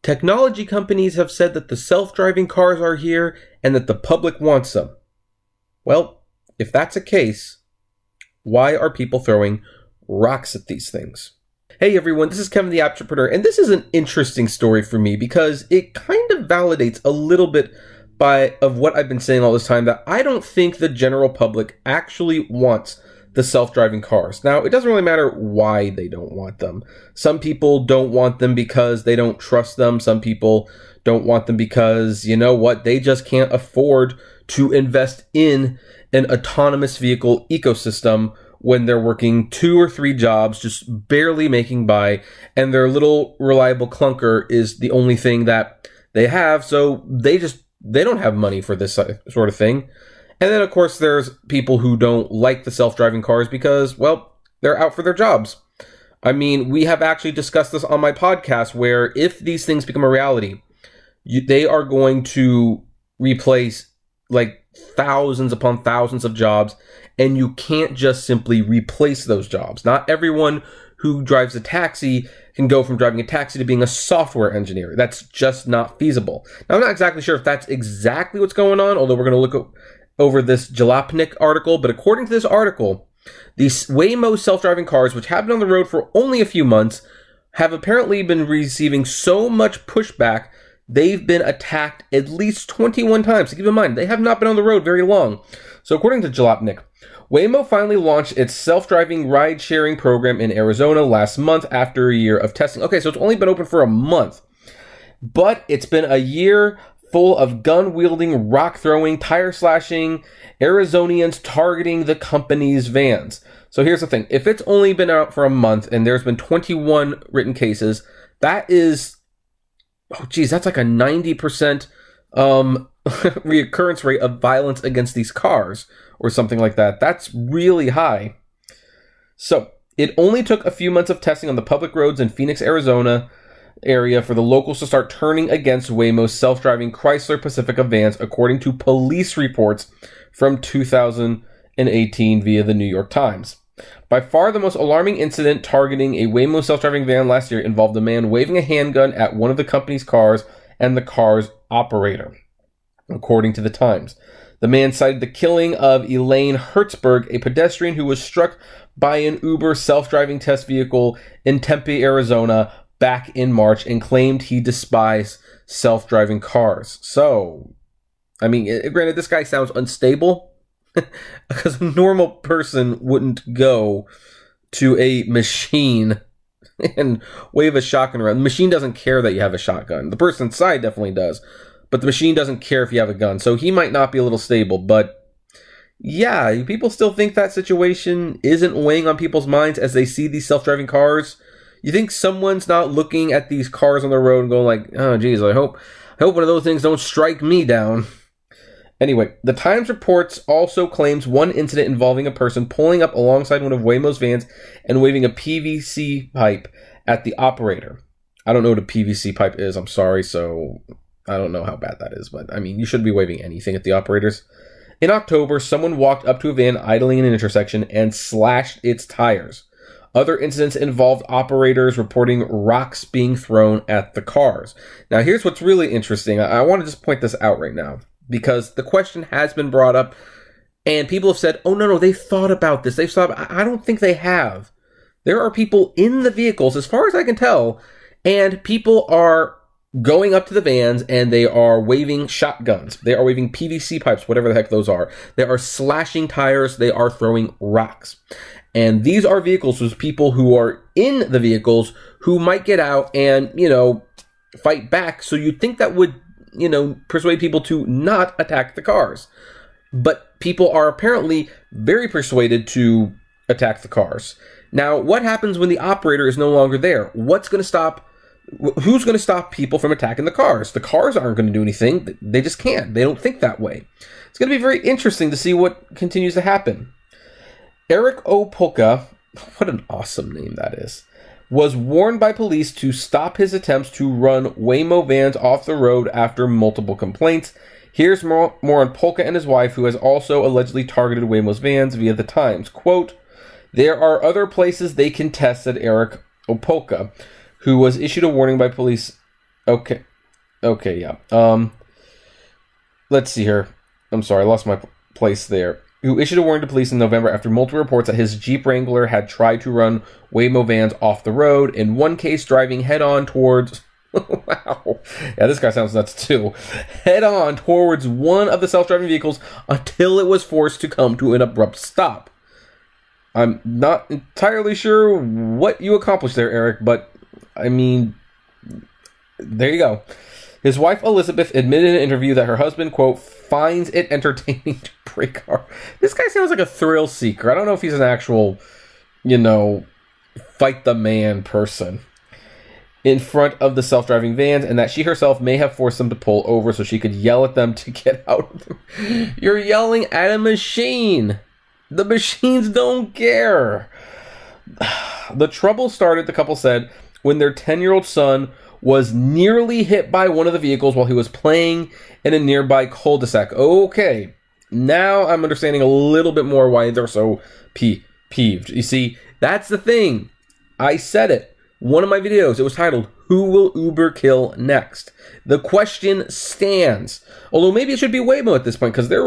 Technology companies have said that the self-driving cars are here and that the public wants them. Well, if that's the case, why are people throwing rocks at these things? Hey everyone, this is Kevin the Apptrepreneur, and this is an interesting story for me because it kind of validates a little bit of what I've been saying all this time, that I don't think the general public actually wants the self-driving cars. Now, it doesn't really matter why they don't want them. Some people don't want them because they don't trust them. Some people don't want them because, you know what, they just can't afford to invest in an autonomous vehicle ecosystem when they're working 2 or 3 jobs, just barely making by, and their little reliable clunker is the only thing that they have, so they don't have money for this sort of thing. And then, of course, there's people who don't like the self-driving cars because, well, they're out for their jobs. I mean, we have actually discussed this on my podcast, where if these things become a reality, they are going to replace like thousands upon thousands of jobs, and you can't just simply replace those jobs. Not everyone who drives a taxi can go from driving a taxi to being a software engineer. That's just not feasible. Now, I'm not exactly sure if that's exactly what's going on, although we're going to look over this Jalopnik article, but according to this article, these Waymo self-driving cars, which have been on the road for only a few months, have apparently been receiving so much pushback, they've been attacked at least 21 times. So keep in mind, they have not been on the road very long. So according to Jalopnik, Waymo finally launched its self-driving ride-sharing program in Arizona last month after a year of testing. Okay, so it's only been open for a month, but it's been a year full of gun-wielding, rock-throwing, tire-slashing Arizonians targeting the company's vans. So here's the thing. If it's only been out for a month and there's been 21 written cases, that is, oh geez, that's like a 90% reoccurrence rate of violence against these cars or something like that. That's really high. So it only took a few months of testing on the public roads in Phoenix, Arizona area for the locals to start turning against Waymo's self-driving Chrysler Pacifica vans, according to police reports from 2018 via the New York Times. By far the most alarming incident targeting a Waymo self-driving van last year involved a man waving a handgun at one of the company's cars and the car's operator, according to the Times. The man cited the killing of Elaine Hertzberg, a pedestrian who was struck by an Uber self-driving test vehicle in Tempe, Arizona, back in March, and claimed he despised self-driving cars. So, I mean, granted, this guy sounds unstable, because a normal person wouldn't go to a machine and wave a shotgun around. The machine doesn't care that you have a shotgun. The person inside definitely does, but the machine doesn't care if you have a gun. So he might not be a little stable, but yeah, people still think that situation isn't weighing on people's minds as they see these self-driving cars. You think someone's not looking at these cars on the road and going like, oh geez, I hope one of those things don't strike me down. Anyway, the Times reports also claims one incident involving a person pulling up alongside one of Waymo's vans and waving a PVC pipe at the operator. I don't know what a PVC pipe is, I'm sorry, so I don't know how bad that is, but I mean, you shouldn't be waving anything at the operators. In October, someone walked up to a van idling in an intersection and slashed its tires. Other incidents involved operators reporting rocks being thrown at the cars. Now, here's what's really interesting. I want to just point this out right now, because the question has been brought up, and people have said, oh, no, they've thought about this. They've thought, I don't think they have. There are people in the vehicles, as far as I can tell, and people are going up to the vans, and they are waving shotguns. They are waving PVC pipes, whatever the heck those are. They are slashing tires. They are throwing rocks. And these are vehicles with people who are in the vehicles who might get out and, you know, fight back. So you'd think that would, you know, persuade people to not attack the cars. But people are apparently very persuaded to attack the cars. Now, what happens when the operator is no longer there? Who's going to stop people from attacking the cars? The cars aren't going to do anything. They just can't. They don't think that way. It's going to be very interesting to see what continues to happen. Eric Opolka, what an awesome name that is, was warned by police to stop his attempts to run Waymo vans off the road after multiple complaints. Here's more on Polka and his wife, who has also allegedly targeted Waymo's vans via the Times. Quote, "There are other places they can test," said Eric Opolka, who was issued a warning by police Okay. Okay, yeah. Let's see here. I'm sorry, I lost my place there. Who issued a warning to police in November after multiple reports that his Jeep Wrangler had tried to run Waymo vans off the road, in one case driving head-on towards... wow. Yeah, this guy sounds nuts too. Head-on towards one of the self-driving vehicles until it was forced to come to an abrupt stop. I'm not entirely sure what you accomplished there, Eric, but, I mean, there you go. His wife, Elizabeth, admitted in an interview that her husband, quote, finds it entertaining to break car. This guy sounds like a thrill seeker. I don't know if he's an actual, fight the man person in front of the self-driving vans, and that she herself may have forced them to pull over so she could yell at them to get out of them. You're yelling at a machine. The machines don't care. The trouble started, the couple said, when their 10-year-old son was nearly hit by one of the vehicles while he was playing in a nearby cul-de-sac. Okay, now I'm understanding a little bit more why they're so peeved. You see, that's the thing. I said it. One of my videos, it was titled, Who Will Uber Kill Next? The question stands. Although maybe it should be Waymo at this point, because their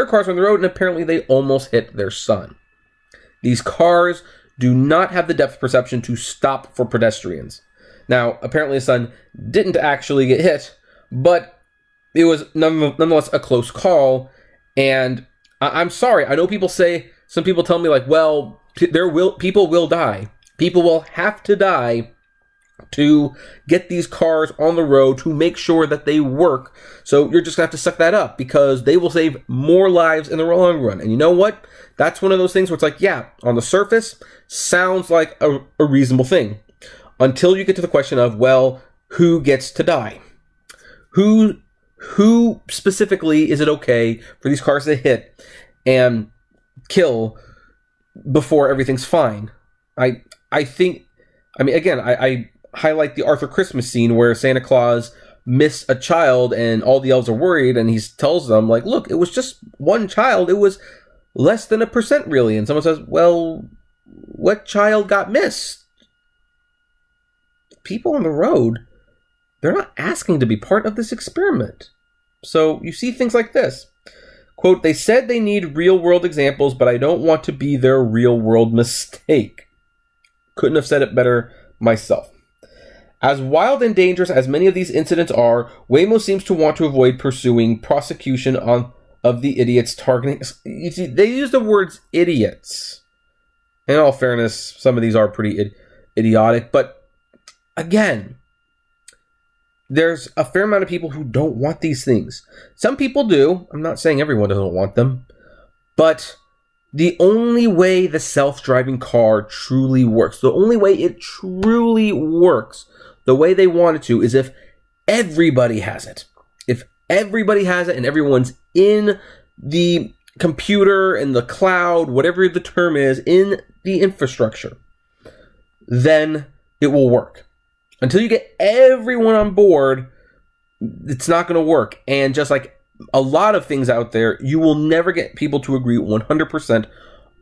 cars are on the road, and apparently they almost hit their son. These cars do not have the depth perception to stop for pedestrians. Now, apparently his son didn't actually get hit, but it was nonetheless a close call. And I'm sorry, I know some people tell me like, well, people will die. People will have to die to get these cars on the road to make sure that they work. So you're just going to have to suck that up because they will save more lives in the long run. And you know what? That's one of those things where it's like, yeah, on the surface, sounds like a reasonable thing. Until you get to the question of, well, who gets to die? Who specifically is it okay for these cars to hit and kill before everything's fine? I think, again, I highlight the Arthur Christmas scene where Santa Claus missed a child and all the elves are worried, and he tells them, like, look, it was just one child. It was less than 1% really. And someone says, well, what child got missed? People on the road, they're not asking to be part of this experiment. So you see things like this. Quote, they said they need real-world examples, but I don't want to be their real-world mistake. Couldn't have said it better myself. As wild and dangerous as many of these incidents are, Waymo seems to want to avoid pursuing prosecution of the idiots targeting... You see, they use the words idiots. In all fairness, some of these are pretty idiotic, but again, there's a fair amount of people who don't want these things. Some people do. I'm not saying everyone doesn't want them. But the only way the self-driving car truly works, the only way it truly works, the way they want it to, is if everybody has it. If everybody has it and everyone's in the computer, in the cloud, whatever the term is, in the infrastructure, then it will work. Until you get everyone on board, it's not going to work. And just like a lot of things out there, you will never get people to agree 100%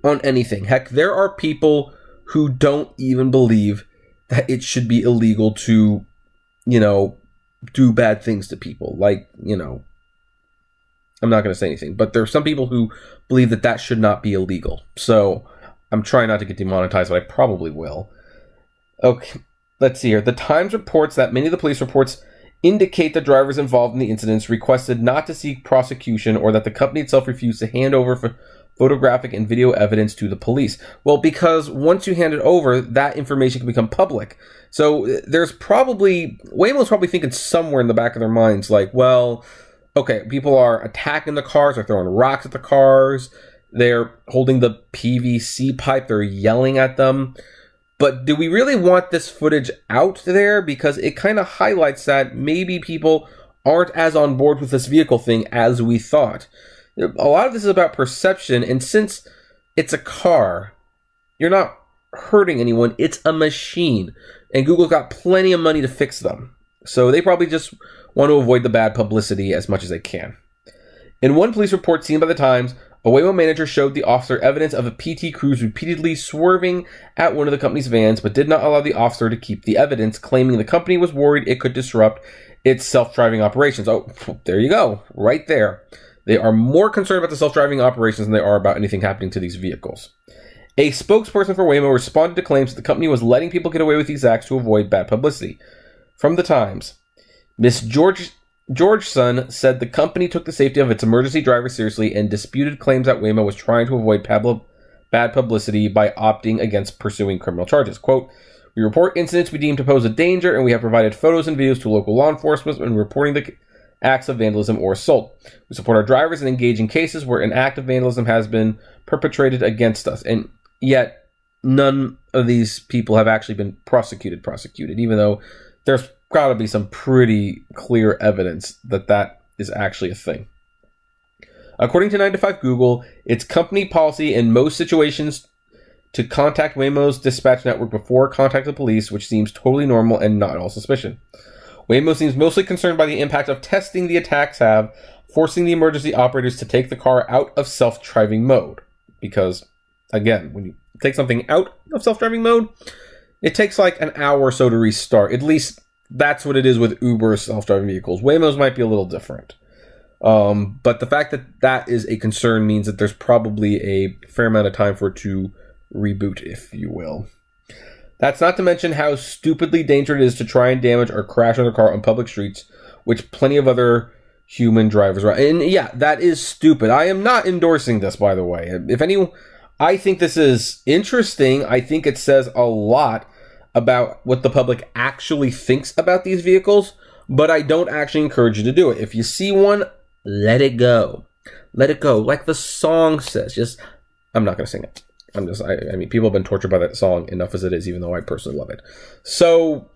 on anything. Heck, there are people who don't even believe that it should be illegal to, do bad things to people. Like, I'm not going to say anything. But there are some people who believe that that should not be illegal. So I'm trying not to get demonetized, but I probably will. Okay. Let's see here. The Times reports that many of the police reports indicate the drivers involved in the incidents requested not to seek prosecution or that the company itself refused to hand over photographic and video evidence to the police. Well, because once you hand it over, that information can become public. So there's Waymo's probably thinking somewhere in the back of their minds like, well, okay, people are attacking the cars, they're throwing rocks at the cars, they're holding the PVC pipe, they're yelling at them. But do we really want this footage out there? Because it kind of highlights that maybe people aren't as on board with this vehicle thing as we thought. A lot of this is about perception, and since it's a car, you're not hurting anyone, it's a machine. And Google's got plenty of money to fix them. So they probably just want to avoid the bad publicity as much as they can. In one police report seen by the Times, A Waymo manager showed the officer evidence of a PT Cruise repeatedly swerving at one of the company's vans, but did not allow the officer to keep the evidence, claiming the company was worried it could disrupt its self-driving operations. Oh, there you go. Right there. They are more concerned about the self-driving operations than they are about anything happening to these vehicles. A spokesperson for Waymo responded to claims that the company was letting people get away with these acts to avoid bad publicity. From the Times, Ms. Georgeson said the company took the safety of its emergency drivers seriously and disputed claims that Waymo was trying to avoid bad publicity by opting against pursuing criminal charges. Quote, "We report incidents we deem to pose a danger, and we have provided photos and videos to local law enforcement when reporting the acts of vandalism or assault. We support our drivers and engage in cases where an act of vandalism has been perpetrated against us." And yet, none of these people have actually been prosecuted, even though there's got to be some pretty clear evidence that that is actually a thing. According to 9 to 5 Google, it's company policy in most situations to contact Waymo's dispatch network before contacting the police, which seems totally normal and not all suspicion. Waymo seems mostly concerned by the impact of testing the attacks have, forcing the emergency operators to take the car out of self-driving mode. Because, again, when you take something out of self-driving mode, it takes like an hour or so to restart. At least that's what it is with Uber self-driving vehicles. Waymo's might be a little different. But the fact that that is a concern means that there's probably a fair amount of time for it to reboot, if you will. That's not to mention how stupidly dangerous it is to try and damage or crash another car on public streets, which plenty of other human drivers are. And yeah, that is stupid. I am not endorsing this, by the way. If anyone, I think this is interesting. I think it says a lot about what the public actually thinks about these vehicles, but I don't actually encourage you to do it. If you see one, let it go. Let it go. Like the song says. I'm not going to sing it. I mean, people have been tortured by that song enough as it is, even though I personally love it. So,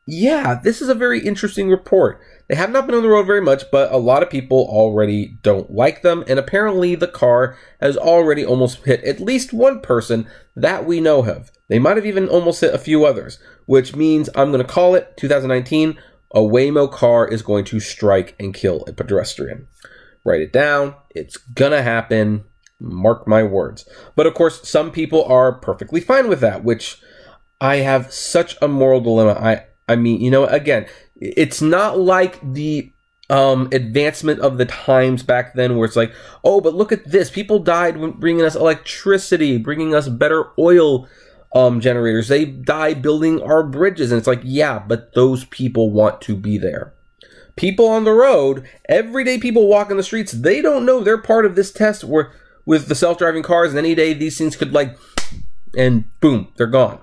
yeah, this is a very interesting report. They have not been on the road very much, but a lot of people already don't like them, and apparently the car has already almost hit at least one person that we know of. They might have even almost hit a few others, which means I'm going to call it 2019, a Waymo car is going to strike and kill a pedestrian. Write it down. It's going to happen. Mark my words. But of course, some people are perfectly fine with that, which I have such a moral dilemma. I mean, you know, again, it's not like the advancement of the times back then where it's like, oh, but look at this. People died when bringing us electricity, bringing us better oil generators. They died building our bridges. And it's like, yeah, but those people want to be there. People on the road, everyday people walking the streets, they don't know they're part of this test where with the self-driving cars, and any day these things could and boom, they're gone.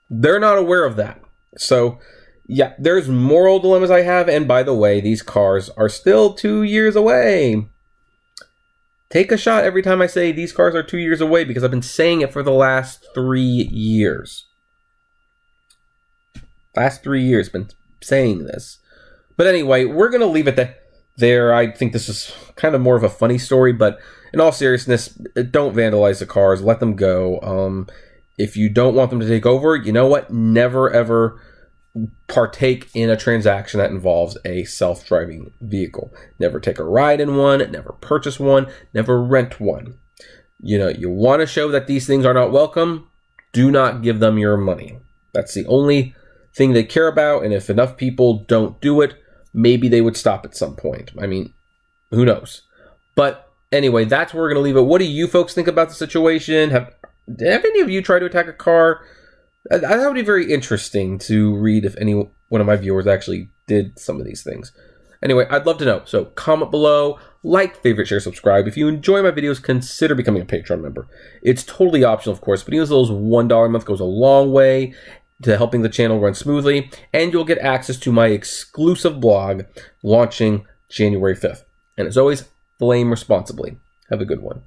They're not aware of that. So, yeah, there's moral dilemmas I have, and by the way, these cars are still 2 years away. Take a shot every time I say these cars are 2 years away, because I've been saying it for the last 3 years. Last 3 years, been saying this. But anyway, we're going to leave it there. I think this is kind of more of a funny story, but in all seriousness, don't vandalize the cars. Let them go. If you don't want them to take over, you know what? Never, ever partake in a transaction that involves a self-driving vehicle. Never take a ride in one. Never purchase one. Never rent one. You know, you want to show that these things are not welcome. Do not give them your money. That's the only thing they care about. And if enough people don't do it, maybe they would stop at some point. I mean, who knows? But anyway, that's where we're going to leave it. What do you folks think about the situation? Have any of you tried to attack a car? That would be very interesting to read if any one of my viewers actually did some of these things. Anyway, I'd love to know. So comment below, like, favorite, share, subscribe. If you enjoy my videos, consider becoming a Patreon member. It's totally optional, of course, but even those $1 a month goes a long way to helping the channel run smoothly, and you'll get access to my exclusive blog launching January 5th. And as always, flame responsibly. Have a good one.